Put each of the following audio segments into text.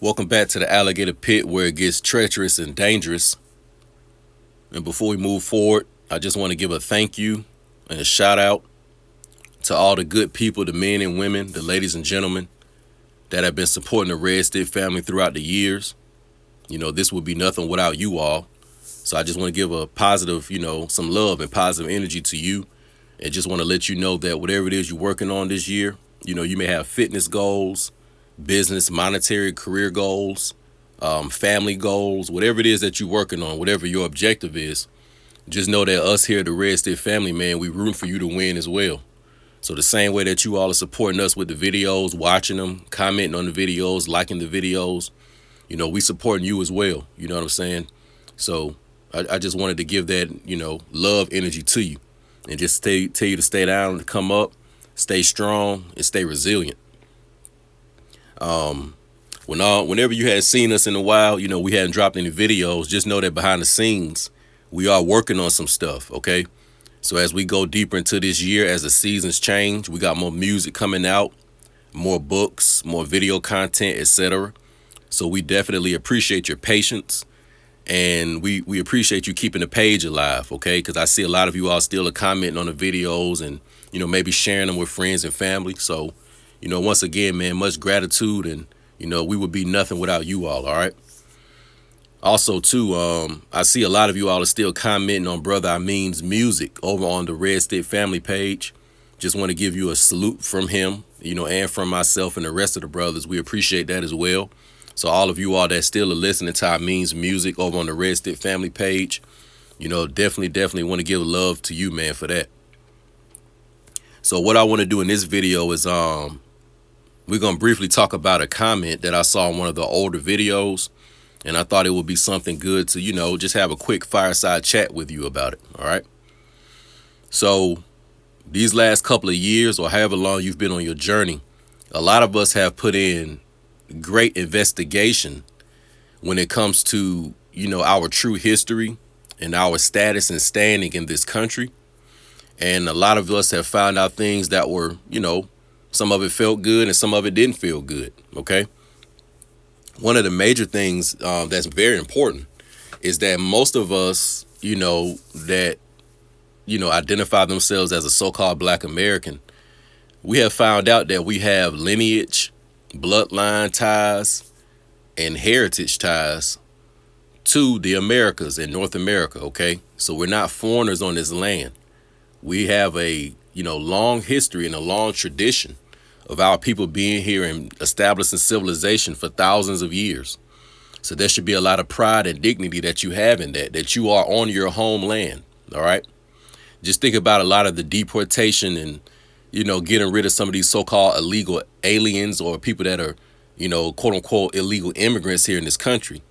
Welcome back to the alligator pit where it gets treacherous and dangerous. And before we move forward, I just want to give a thank you and a shout out to all the good people, the men and women, the ladies and gentlemen that have been supporting the Red Stick family throughout the years. This would be nothing without you all. So I just want to give a positive, some love and positive energy to you. And just want to let you know that whatever it is you're working on this year, you may have fitness goals, business, monetary, career goals, family goals, whatever it is that you're working on, whatever your objective is, just know that us here at the Red Stick family, man, we rooting for you to win as well. So the same way that you all are supporting us with the videos, watching them, commenting on the videos, liking the videos, we supporting you as well. You know what I'm saying? So I just wanted to give that, love energy to you and just tell you to stay down, to come up, stay strong, and stay resilient. Whenever you had seen us in a while, we hadn't dropped any videos. Just know that behind the scenes, we are working on some stuff, okay? So as we go deeper into this year, as the seasons change, we got more music coming out, more books, more video content, etc. So we definitely appreciate your patience, and we appreciate you keeping the page alive, okay? Because I see a lot of you all still are commenting on the videos and, maybe sharing them with friends and family. So, once again, man, much gratitude, and, we would be nothing without you all right? Also, too, I see a lot of you all are still commenting on Brother Amin's music over on the Red Stick family page. Just want to give you a salute from him, and from myself and the rest of the brothers. We appreciate that as well. So all of you all that still are listening to Amin's music over on the Red Stick family page, definitely want to give love to you, man, for that. So what I want to do in this video is we're going to briefly talk about a comment that I saw in one of the older videos. And I thought it would be something good to, just have a quick fireside chat with you about it. All right. So these last couple of years, or however long you've been on your journey, a lot of us have put in great investigation when it comes to, our true history and our status and standing in this country. And a lot of us have found out things that were, some of it felt good and some of it didn't feel good. Okay. One of the major things that's very important is that most of us, that, identify themselves as a so-called Black American, we have found out that we have lineage, bloodline ties, and heritage ties to the Americas and North America, okay? So we're not foreigners on this land. We have a, long history and a long tradition of our people being here and establishing civilization for thousands of years. So there should be a lot of pride and dignity that you have in that you are on your homeland, all right? Just think about a lot of the deportation and, getting rid of some of these so-called illegal aliens or people that are, quote unquote, illegal immigrants here in this country.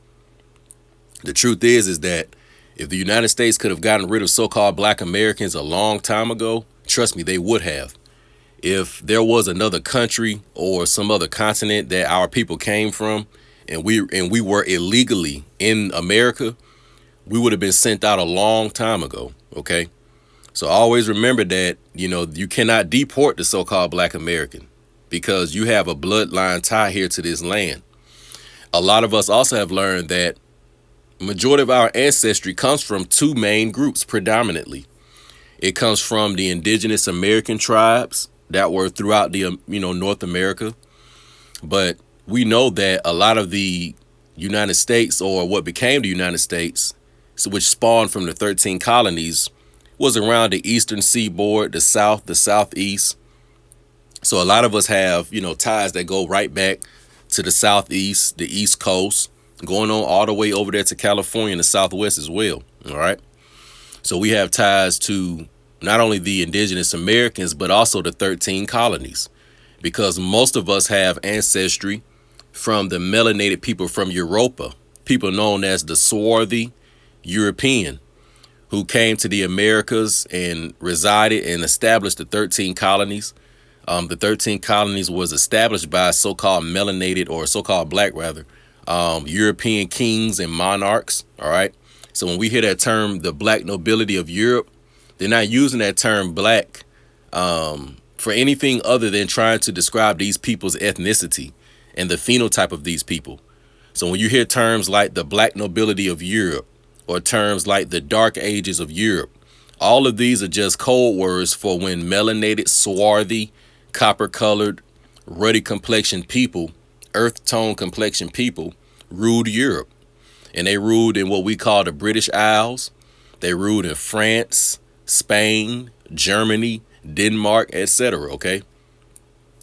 The truth is that if the United States could have gotten rid of so-called Black Americans a long time ago, trust me, they would have. If there was another country or some other continent that our people came from and we were illegally in America, we would have been sent out a long time ago, okay? So always remember that, you cannot deport the so-called Black American because you have a bloodline tie here to this land. A lot of us also have learned that majority of our ancestry comes from two main groups predominantly. It comes from the indigenous American tribes that were throughout the, North America. But we know that a lot of the United States, or what became the United States, which spawned from the 13 colonies, was around the eastern seaboard, the south, the southeast. So a lot of us have, ties that go right back to the southeast, the east coast, going on all the way over there to California and the southwest as well. All right. So we have ties to not only the indigenous Americans, but also the 13 colonies, because most of us have ancestry from the melanated people from Europa, people known as the swarthy European, who came to the Americas and resided and established the 13 colonies. The 13 colonies was established by so-called melanated, or so-called Black rather, European kings and monarchs. All right. So when we hear that term, the Black nobility of Europe, they're not using that term Black for anything other than trying to describe these people's ethnicity and the phenotype of these people. So when you hear terms like the black nobility of Europe or terms like the dark ages of Europe, all of these are just code words for when melanated, swarthy, copper colored, ruddy complexioned people, earth tone complexion people ruled Europe. And they ruled in what we call the British Isles. They ruled in France, Spain, Germany, Denmark, etc. Okay.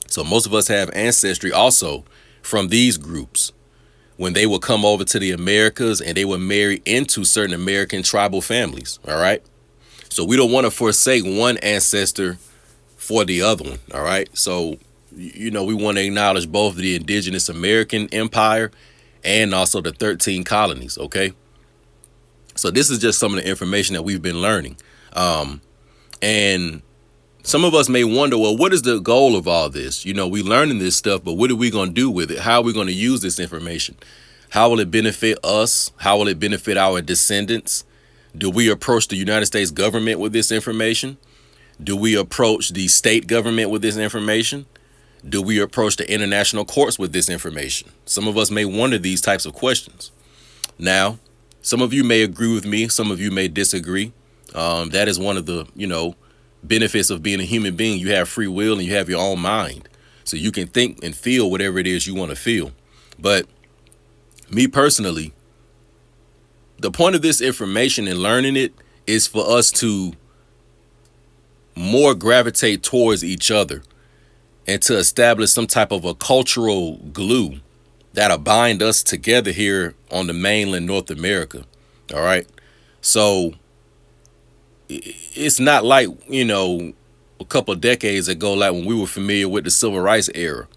So most of us have ancestry also from these groups when they would come over to the Americas and they would marry into certain American tribal families. All right. So we don't want to forsake one ancestor for the other one. All right. So, we want to acknowledge both the indigenous American empire and also the 13 colonies. OK, so this is just some of the information that we've been learning. And some of us may wonder, well, what is the goal of all this? We learning this stuff, but what are we going to do with it? How are we going to use this information? How will it benefit us? How will it benefit our descendants? Do we approach the United States government with this information? Do we approach the state government with this information? Do we approach the international courts with this information? Some of us may wonder these types of questions. Now, some of you may agree with me. Some of you may disagree. That is one of the, benefits of being a human being. You have free will and you have your own mind. So you can think and feel whatever it is you want to feel. But me personally, the point of this information and learning it is for us to more gravitate towards each other and to establish some type of a cultural glue that'll bind us together here on the mainland North America. All right. So it's not like, a couple of decades ago, like when we were familiar with the civil rights era.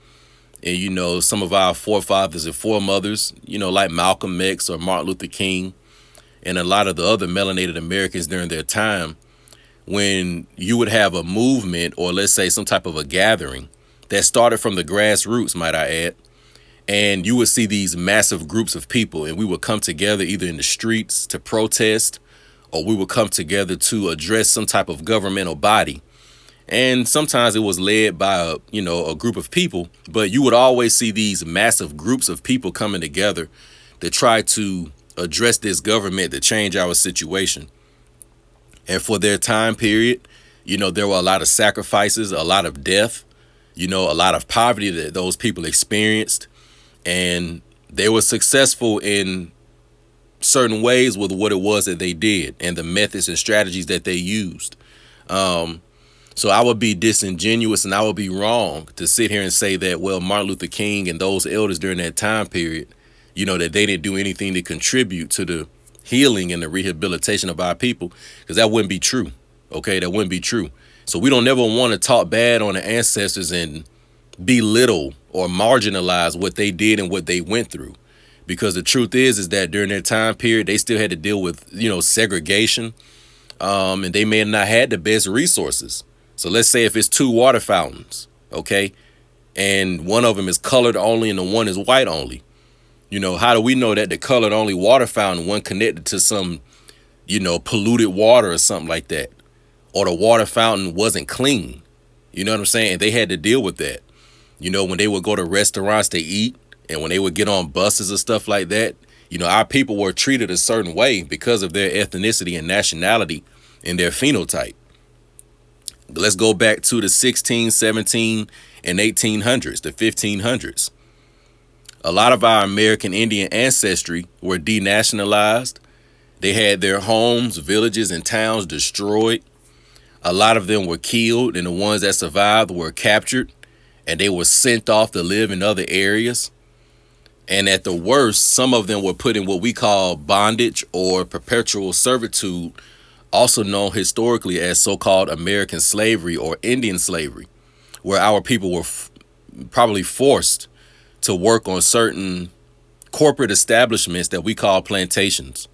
And, some of our forefathers and foremothers, like Malcolm X or Martin Luther King and a lot of the other melanated Americans during their time, when you would have a movement or let's say some type of a gathering that started from the grassroots, might I add, and you would see these massive groups of people and we would come together either in the streets to protest or we would come together to address some type of governmental body. And sometimes it was led by a group of people, but you would always see these massive groups of people coming together to try to address this government to change our situation. And for their time period, there were a lot of sacrifices, a lot of death, a lot of poverty that those people experienced. And they were successful in certain ways with what it was that they did and the methods and strategies that they used. So I would be disingenuous and I would be wrong to sit here and say that, well, Martin Luther King and those elders during that time period, that they didn't do anything to contribute to the healing and the rehabilitation of our people, because that wouldn't be true. OK, that wouldn't be true. So we don't never want to talk bad on the ancestors and belittle or marginalize what they did and what they went through, because the truth is that during their time period, they still had to deal with, segregation, and they may have not had the best resources. So let's say if it's two water fountains, OK, and one of them is colored only and the one is white only. How do we know that the colored only water fountain one connected to some, polluted water or something like that, or the water fountain wasn't clean? You know what I'm saying? And they had to deal with that. When they would go to restaurants to eat and when they would get on buses and stuff like that, our people were treated a certain way because of their ethnicity and nationality and their phenotype. Let's go back to the 16, 17 and 1800s, the 1500s. A lot of our American Indian ancestry were denationalized. They had their homes, villages, and towns destroyed. A lot of them were killed, and the ones that survived were captured, and they were sent off to live in other areas. And at the worst, some of them were put in what we call bondage or perpetual servitude, also known historically as so-called American slavery or Indian slavery, where our people were probably forced to work on certain corporate establishments that we call plantations.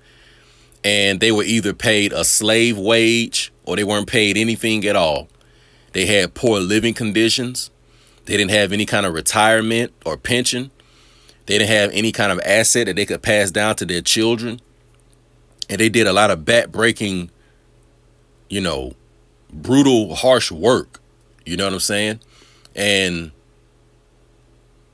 And they were either paid a slave wage or they weren't paid anything at all. They had poor living conditions. They didn't have any kind of retirement or pension. They didn't have any kind of asset that they could pass down to their children. And they did a lot of back-breaking, brutal, harsh work. You know what I'm saying? And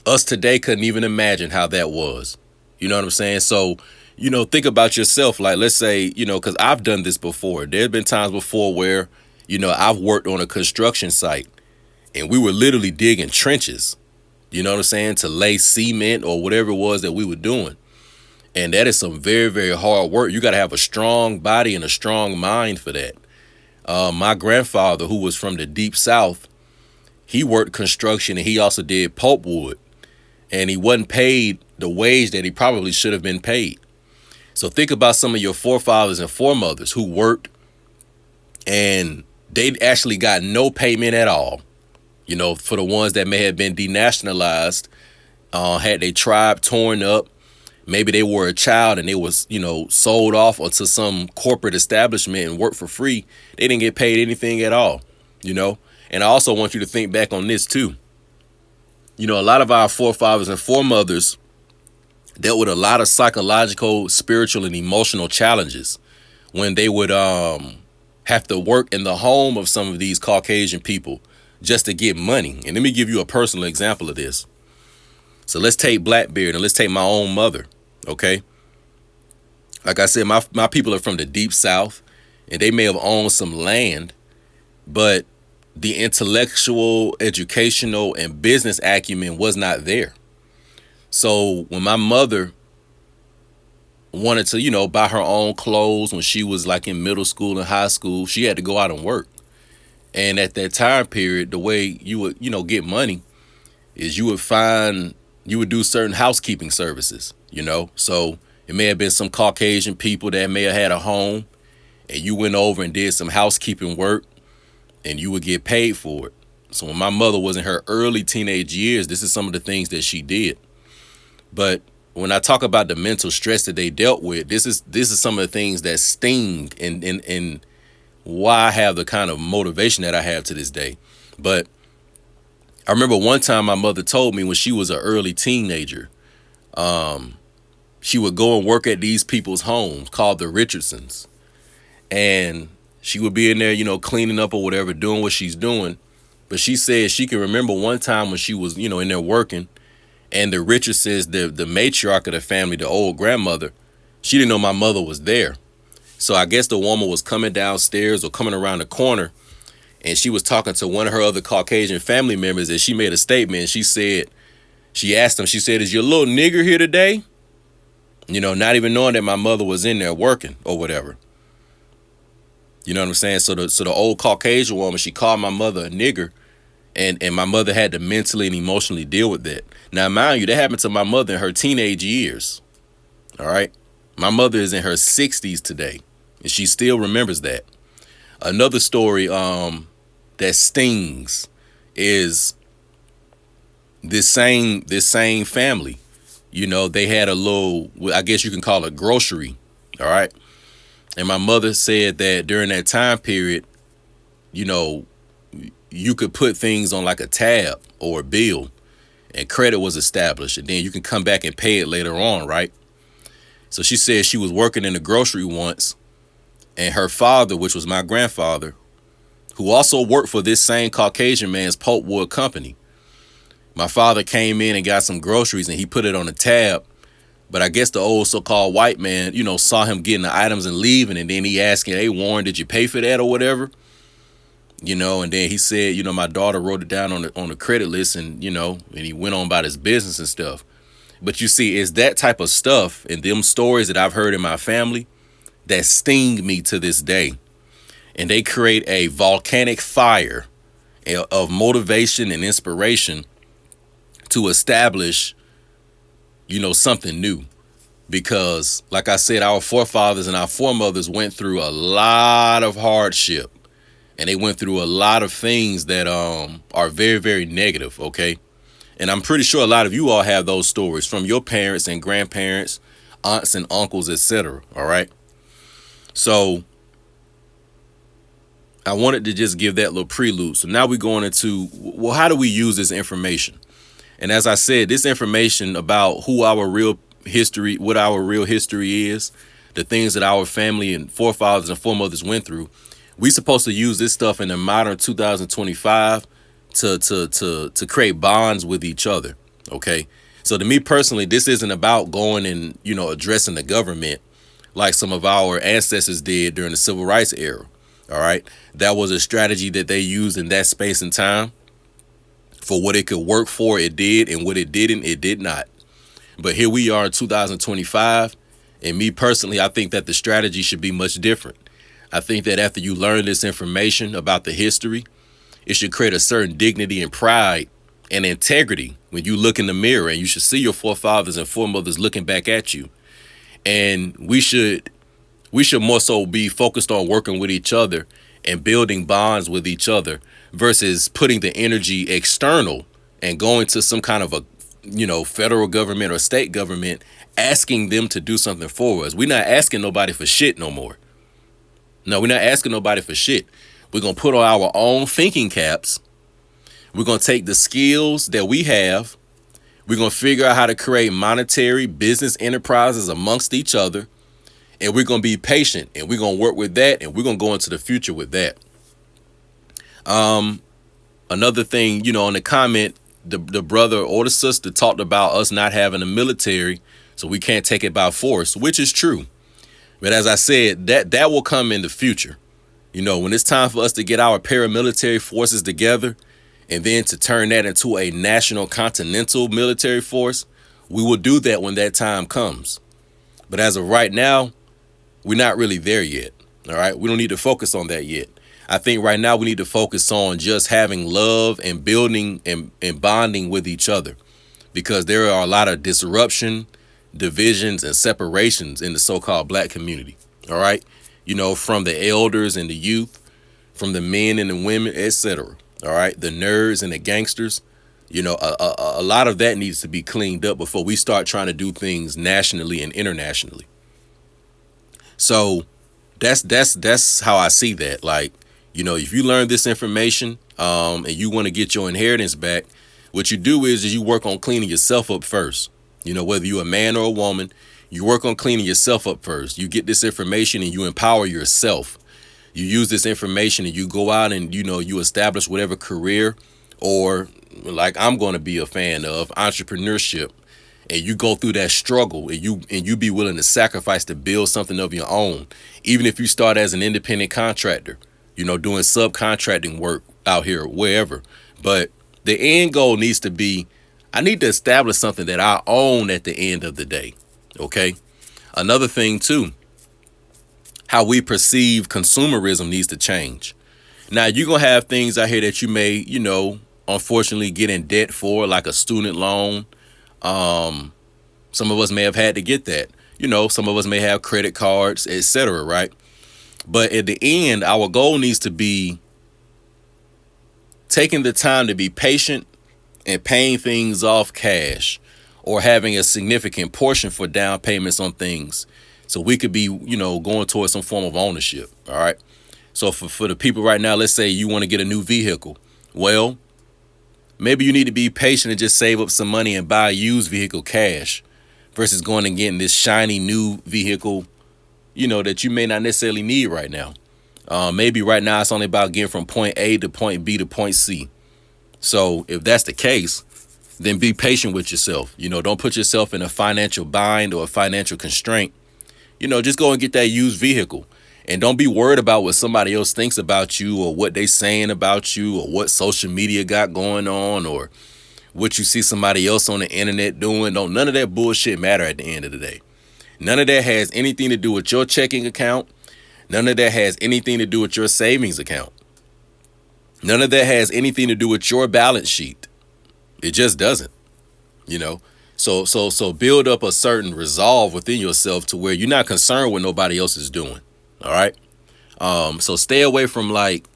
us today couldn't even imagine how that was. You know what I'm saying? So, think about yourself. Like, let's say, because I've done this before. There have been times before where, I've worked on a construction site and we were literally digging trenches, you know what I'm saying, to lay cement or whatever it was that we were doing. And that is some very, very hard work. You got to have a strong body and a strong mind for that. My grandfather, who was from the deep South, he worked construction and he also did pulpwood. And he wasn't paid the wage that he probably should have been paid. So think about some of your forefathers and foremothers who worked and they actually got no payment at all. For the ones that may have been denationalized, had their tribe torn up. Maybe they were a child and they was, sold off onto some corporate establishment and worked for free. They didn't get paid anything at all, And I also want you to think back on this too. A lot of our forefathers and foremothers dealt with a lot of psychological, spiritual, and emotional challenges when they would have to work in the home of some of these Caucasian people just to get money. And let me give you a personal example of this. So let's take Blackbeard and let's take my own mother, okay? Like I said, my people are from the deep South and they may have owned some land, but the intellectual, educational, and business acumen was not there. So when my mother wanted to, buy her own clothes when she was like in middle school and high school, she had to go out and work. And at that time period, the way you would, get money is you would do certain housekeeping services, So it may have been some Caucasian people that may have had a home and you went over and did some housekeeping work and you would get paid for it. So when my mother was in her early teenage years, this is some of the things that she did. But when I talk about the mental stress that they dealt with, this is some of the things that sting and why I have the kind of motivation that I have to this day. But I remember one time my mother told me when she was an early teenager, she would go and work at these people's homes called the Richardsons. And she would be in there, cleaning up or whatever, doing what she's doing. But she said she can remember one time when she was, in there working. And the Richardsons, the matriarch of the family, the old grandmother, she didn't know my mother was there. So I guess the woman was coming downstairs or coming around the corner. And she was talking to one of her other Caucasian family members. And she made a statement. She asked him, she said, "Is your little nigger here today?" Not even knowing that my mother was in there working or whatever. You know what I'm saying? So the old Caucasian woman, she called my mother a nigger. And my mother had to mentally and emotionally deal with that. Now, mind you, that happened to my mother in her teenage years. All right. My mother is in her 60s today, and she still remembers that. Another story that stings is this same family. They had a little, I guess you can call it grocery. All right. And my mother said that during that time period, you could put things on like a tab or a bill and credit was established. And then you can come back and pay it later on, right? So she said she was working in the grocery once and her father, which was my grandfather, who also worked for this same Caucasian man's pulpwood company. My father came in and got some groceries and he put it on a tab. But I guess the old so-called white man, saw him getting the items and leaving. And then he asked, "Hey, Warren, did you pay for that or whatever?" And then he said, my daughter wrote it down on the credit list and he went on about his business and stuff. But you see, it's that type of stuff and them stories that I've heard in my family that sting me to this day. And they create a volcanic fire of motivation and inspiration to establish, something new. Because like I said, our forefathers and our foremothers went through a lot of hardship. And they went through a lot of things that are very, very negative, okay? And I'm pretty sure a lot of you all have those stories from your parents and grandparents, aunts and uncles, etc., all right? So I wanted to just give that little prelude. So now we're going into, well, how do we use this information? And as I said, this information about who our real history, what our real history is, the things that our family and forefathers and foremothers went through, we supposed to use this stuff in the modern 2025 to create bonds with each other. Okay. So to me personally, this isn't about going and, addressing the government like some of our ancestors did during the civil rights era. All right. That was a strategy that they used in that space and time. For what it could work for, it did, and what it didn't, it did not. But here we are in 2025, and me personally, I think that the strategy should be much different. I think that after you learn this information about the history, it should create a certain dignity and pride and integrity when you look in the mirror, and you should see your forefathers and foremothers looking back at you. And we should more so be focused on working with each other and building bonds with each other versus putting the energy external and going to some kind of a, federal government or state government, asking them to do something for us. We're not asking nobody for shit no more. No, we're not asking nobody for shit. We're going to put on our own thinking caps. We're going to take the skills that we have. We're going to figure out how to create monetary business enterprises amongst each other. And we're going to be patient, and we're going to work with that, and we're going to go into the future with that. Another thing, in the comment, the brother or the sister talked about us not having a military, so we can't take it by force, which is true. But as I said, that will come in the future. When it's time for us to get our paramilitary forces together and then to turn that into a national continental military force, we will do that when that time comes. But as of right now, we're not really there yet. All right. We don't need to focus on that yet. I think right now we need to focus on just having love and building and bonding with each other, because there are a lot of disruption, divisions, and separations in the so-called black community. All right. From the elders and the youth, from the men and the women, etc. All right. The nerds and the gangsters. A lot of that needs to be cleaned up before we start trying to do things nationally and internationally. So that's how I see that. Like, if you learn this information and you want to get your inheritance back, what you do is you work on cleaning yourself up first. Whether you're a man or a woman, you work on cleaning yourself up first. You get this information and you empower yourself. You use this information and you go out and, you establish whatever career, or like I'm going to be a fan of, entrepreneurship. And you go through that struggle, and you be willing to sacrifice to build something of your own. Even if you start as an independent contractor, doing subcontracting work out here, wherever. But the end goal needs to be, I need to establish something that I own at the end of the day. Okay. Another thing too, how we perceive consumerism needs to change. Now, you're going to have things out here that you may, unfortunately get in debt for, like a student loan. Some of us may have had to get that. Some of us may have credit cards, etc. Right? But at the end, our goal needs to be taking the time to be patient and paying things off cash, or having a significant portion for down payments on things, so we could be, going towards some form of ownership. All right. So for the people right now, let's say you want to get a new vehicle. Well, maybe you need to be patient and just save up some money and buy a used vehicle cash versus going and getting this shiny new vehicle, that you may not necessarily need right now. Maybe right now it's only about getting from point A to point B to point C. So if that's the case, then be patient with yourself. Don't put yourself in a financial bind or a financial constraint. Just go and get that used vehicle. And don't be worried about what somebody else thinks about you, or what they saying about you, or what social media got going on, or what you see somebody else on the internet doing. None of that bullshit matter at the end of the day. None of that has anything to do with your checking account. None of that has anything to do with your savings account. None of that has anything to do with your balance sheet. It just doesn't, So build up a certain resolve within yourself to where you're not concerned with nobody else is doing. All right. So stay away from like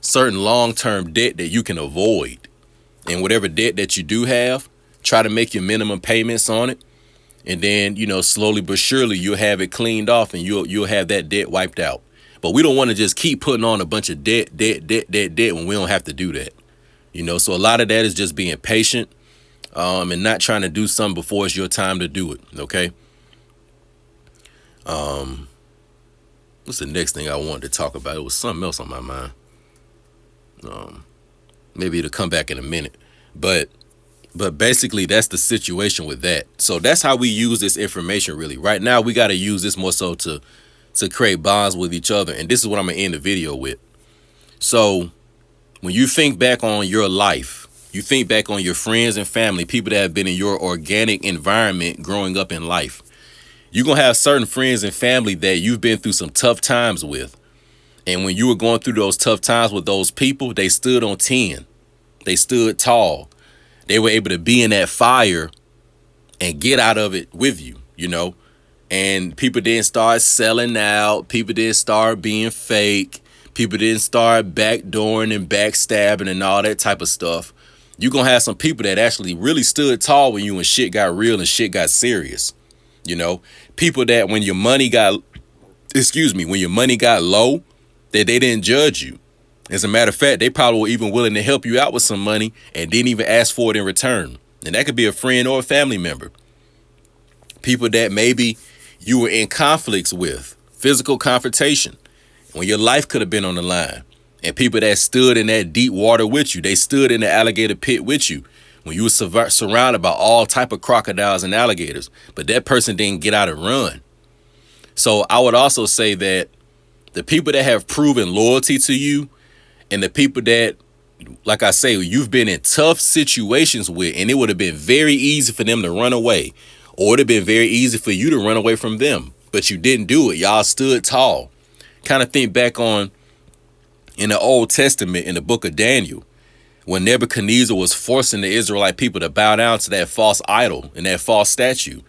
certain long-term debt that you can avoid. And whatever debt that you do have, try to make your minimum payments on it. And then, slowly but surely you'll have it cleaned off, and you'll have that debt wiped out. But we don't want to just keep putting on a bunch of debt when we don't have to do that. So a lot of that is just being patient and not trying to do something before it's your time to do it. Okay. What's the next thing I wanted to talk about? It was something else on my mind. Maybe it'll come back in a minute. But But basically, that's the situation with that. So that's how we use this information. Really, right now, we got to use this more so to create bonds with each other. And this is what I'm gonna end the video with. So when you think back on your life, you think back on your friends and family, people that have been in your organic environment growing up in life. You're gonna have certain friends and family that you've been through some tough times with. And when you were going through those tough times with those people, they stood on 10. They stood tall. They were able to be in that fire and get out of it with you, you know. And people didn't start selling out. People didn't start being fake. People didn't start backdooring and backstabbing and all that type of stuff. You're going to have some people that actually really stood tall when you when shit got real and shit got serious. You know, people that when your money got, when your money got low, that they didn't judge you. As a matter of fact, they probably were even willing to help you out with some money and didn't even ask for it in return. And that could be a friend or a family member. People that maybe you were in conflicts with, physical confrontation, when your life could have been on the line. And people that stood in that deep water with you, they stood in the alligator pit with you when you were surrounded by all type of crocodiles and alligators, but that person didn't get out and run. So I would also say that the people that have proven loyalty to you and the people that, like I say, you've been in tough situations with, and it would have been very easy for them to run away, or it would have been very easy for you to run away from them, but you didn't do it. Y'all stood tall. Kind of think back on in the Old Testament, in the book of Daniel, when Nebuchadnezzar was forcing the Israelite people to bow down to that false idol and that false statue.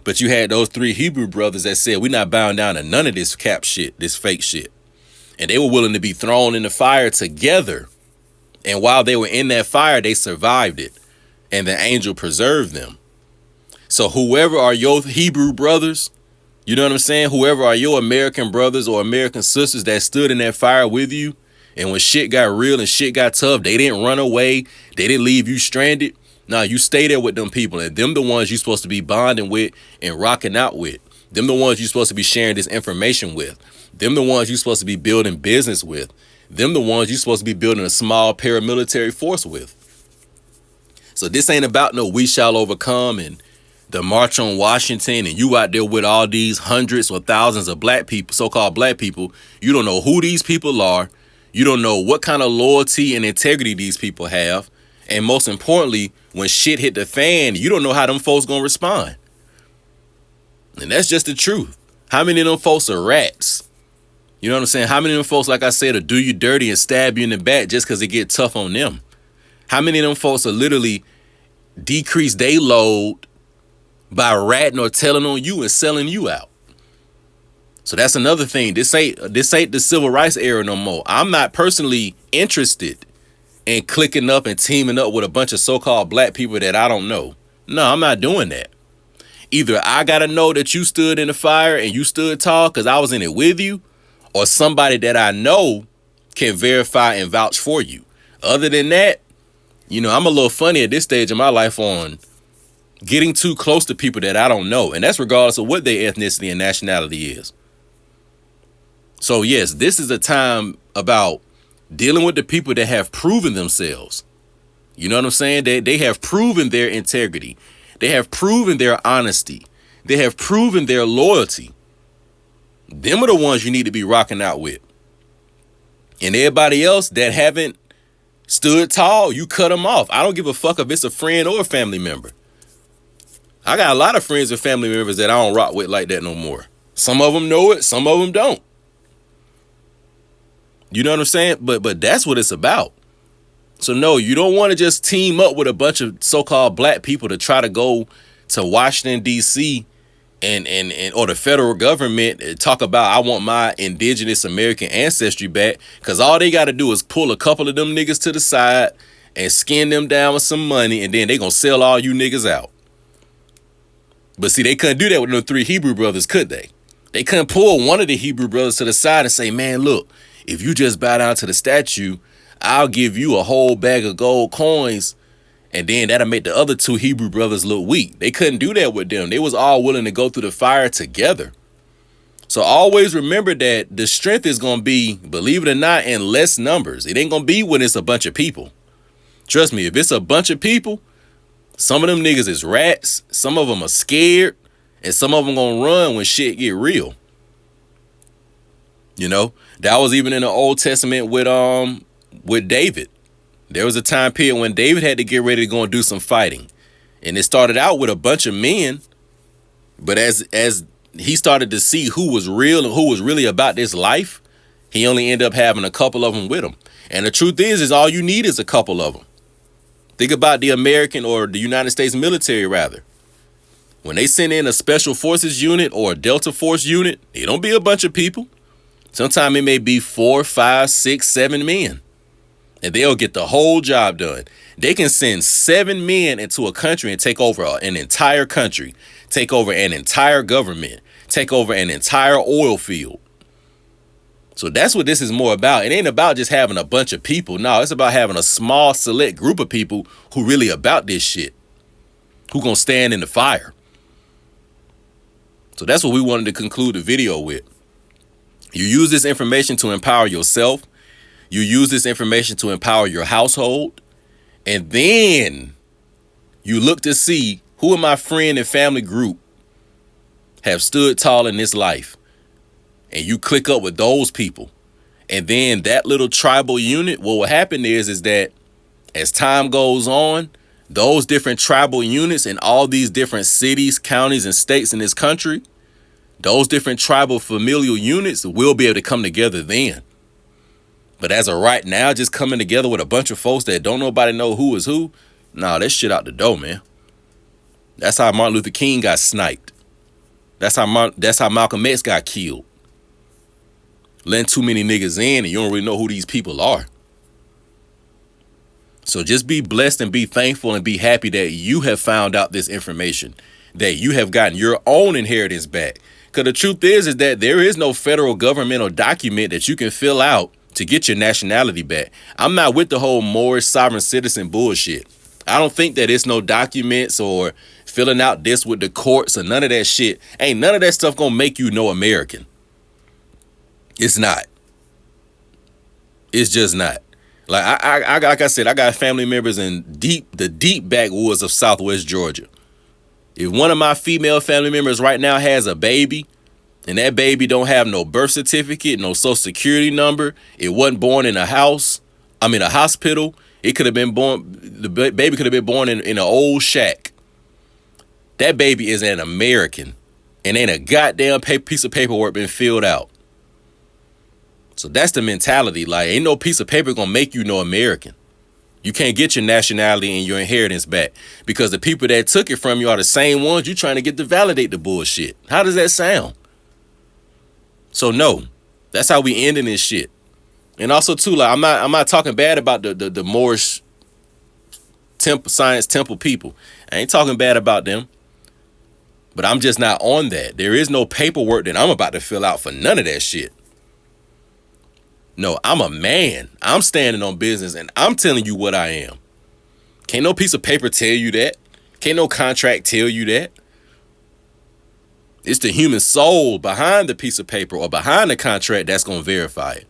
But you had those 3 Hebrew brothers that said, we're not bowing down to none of this cap shit, this fake shit. And they were willing to be thrown in the fire together. And while they were in that fire, they survived it. And the angel preserved them. So whoever are your Hebrew brothers, you know what I'm saying? Whoever are your American brothers or American sisters that stood in that fire with you, and when shit got real and shit got tough, they didn't run away. They didn't leave you stranded. Nah, you stay there with them people, and them the ones you're supposed to be bonding with and rocking out with. Them the ones you're supposed to be sharing this information with. Them the ones you're supposed to be building business with. Them the ones you're supposed to be building a small paramilitary force with. So this ain't about no we shall overcome and the March on Washington and you out there with all these hundreds or thousands of black people, so-called black people. You don't know who these people are. You don't know what kind of loyalty and integrity these people have. And most importantly, when shit hit the fan, you don't know how them folks gonna respond. And that's just the truth. How many of them folks are rats? You know what I'm saying? How many of them folks, like I said, will do you dirty and stab you in the back just because it get tough on them? How many of them folks are literally decrease their load by ratting or telling on you and selling you out? So that's another thing. This ain't the civil rights era no more. I'm not personally interested in clicking up and teaming up with a bunch of so-called black people that I don't know. No, I'm not doing that. Either I got to know that you stood in the fire and you stood tall because I was in it with you, or somebody that I know can verify and vouch for you. Other than that, you know, I'm a little funny at this stage of my life on getting too close to people that I don't know. And that's regardless of what their ethnicity and nationality is. So yes, this is a time about dealing with the people that have proven themselves. You know what I'm saying? They have proven their integrity. They have proven their honesty. They have proven their loyalty. Them are the ones you need to be rocking out with. And everybody else that haven't stood tall, you cut them off. I don't give a fuck if it's a friend or a family member. I got a lot of friends and family members that I don't rock with like that no more. Some of them know it, some of them don't. You know what I'm saying? But that's what it's about. So no, you don't want to just team up with a bunch of so-called black people to try to go to Washington, D.C. and or the federal government and talk about I want my indigenous American ancestry back, because all they got to do is pull a couple of them niggas to the side and skin them down with some money, and then they gonna sell all you niggas out. But see, they couldn't do that with the 3 Hebrew brothers, could they? They couldn't pull one of the Hebrew brothers to the side and say, man, look, if you just bow down to the statue, I'll give you a whole bag of gold coins, and then that'll make the other 2 Hebrew brothers look weak. They couldn't do that with them. They was all willing to go through the fire together. So always remember that the strength is going to be, believe it or not, in less numbers. It ain't going to be when it's a bunch of people. Trust me, if it's a bunch of people, Some of them niggas is rats. Some of them are scared. And some of them gonna run when shit get real. You know, that was even in the Old Testament with David. There was a time period when David had to get ready to go and do some fighting. And it started out with a bunch of men. But as he started to see who was real and who was really about this life, he only ended up having a couple of them with him. And the truth is all you need is a couple of them. Think about the American or the United States military, rather. When they send in a special forces unit or a Delta Force unit, it don't be a bunch of people. Sometimes it may be 4, 5, 6, 7 men. And they'll get the whole job done. They can send 7 men into a country and take over an entire country, take over an entire government, take over an entire oil field. So that's what this is more about. It ain't about just having a bunch of people. No, it's about having a small select group of people who really about this shit, who gonna stand in the fire. So that's what we wanted to conclude the video with. You use this information to empower yourself. You use this information to empower your household. And then you look to see who in my friend and family group have stood tall in this life. And you click up with those people. And then that little tribal unit, what will happen is that as time goes on, those different tribal units in all these different cities, counties, and states in this country, those different tribal familial units will be able to come together then. But as of right now, just coming together with a bunch of folks that don't nobody know who is who, nah, that shit out the door, man. That's how Martin Luther King got sniped. That's how Malcolm X got killed. Letting too many niggas in and you don't really know who these people are. So just be blessed and be thankful and be happy that you have found out this information, that you have gotten your own inheritance back. Because the truth is that there is no federal governmental document that you can fill out to get your nationality back. I'm not with the whole Moorish sovereign citizen bullshit. I don't think that it's no documents or filling out this with the courts or none of that shit. Ain't none of that stuff gonna make you no American. It's not. It's just not. Like I said, I got family members in the deep backwoods of Southwest Georgia. If one of my female family members right now has a baby and that baby don't have no birth certificate, no social security number, it wasn't born in a hospital, it could have been born, the baby could have been born in an old shack. That baby is an American and ain't a goddamn piece of paperwork been filled out. So that's the mentality. Like, ain't no piece of paper gonna make you no American. You can't get your nationality and your inheritance back because the people that took it from you are the same ones you trying to get to validate the bullshit. How does that sound? So no, that's how we ending this shit. And also too, like I'm not talking bad about the Moorish science temple people. I ain't talking bad about them. But I'm just not on that. There is no paperwork that I'm about to fill out for none of that shit. No, I'm a man. I'm standing on business and I'm telling you what I am. Can't no piece of paper tell you that. Can't no contract tell you that. It's the human soul behind the piece of paper or behind the contract that's going to verify it.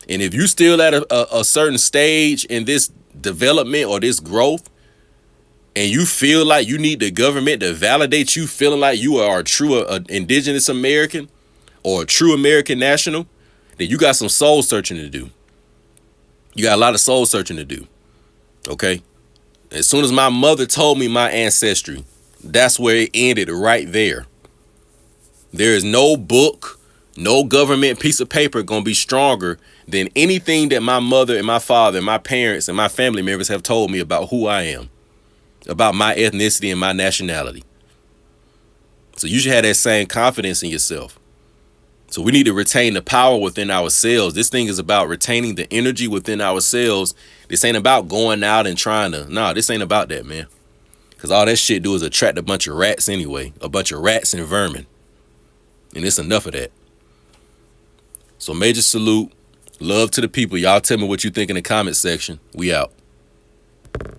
And if you still at a certain stage in this development or this growth and you feel like you need the government to validate you feeling like you are a true indigenous American or a true American national, then you got some soul searching to do. You got a lot of soul searching to do. Okay? As soon as my mother told me my ancestry, that's where it ended, right there. There is no book, no government piece of paper gonna be stronger than anything that my mother and my father and my parents and my family members have told me about who I am, about my ethnicity and my nationality. So you should have that same confidence in yourself. So we need to retain the power within ourselves. This thing is about retaining the energy within ourselves. This ain't about going out and trying to, this ain't about that, man. Because all that shit do is attract a bunch of rats anyway, a bunch of rats and vermin. And it's enough of that. So major salute, love to the people. Y'all tell me what you think in the comment section. We out.